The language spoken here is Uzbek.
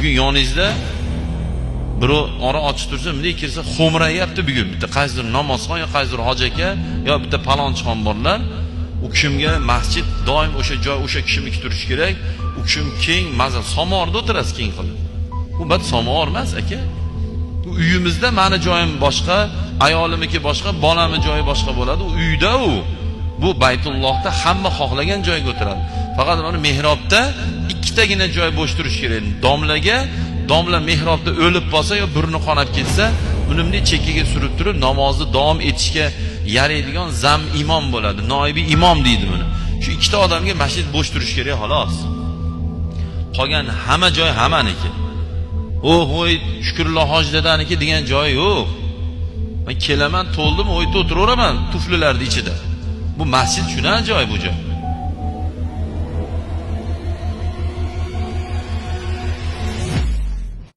bugun yoningizda birov ora ochib tursa, bunday kirsa xo'mrayapti bugun. Bitta qaysidir namozxon yo qaysidir hoji aka yo bitta palonchixon borlar. U kishimga masjid doim o'sha joy o'sha kishiniki turishi kerak. U kishim keng, mazza somorda o'tirasiz keng qilib. Bu bat somor emas aka. Bu uyimizda meni joyim boshqa, ayolimniki boshqa, bolamning joyi boshqa bo'ladi. U uyda u. Bu Baytullohda hamma xohlagan joyga o'tiradi. Faqat mana mehrobda ikkitagina joy bo'sh turishi kerak. Domla mehrobda o'lib qolsa yo burni qonab ketsa, unimni chekkaga surib turib namozni davom etishga yaraydigan zam imom bo'ladi. Noibi imom deydi buni. Shu ikkita odamga masjid bo'sh turishi kerak xolos. Qolgan hamma joy hammaniki. Voy shukrulloh hoji dadaniki degan joy yo'q. Men kelaman, to'ldim, o'yda o'tiraveraman tuflilarning ichida. Bu masjid shunaqa joy bu joy.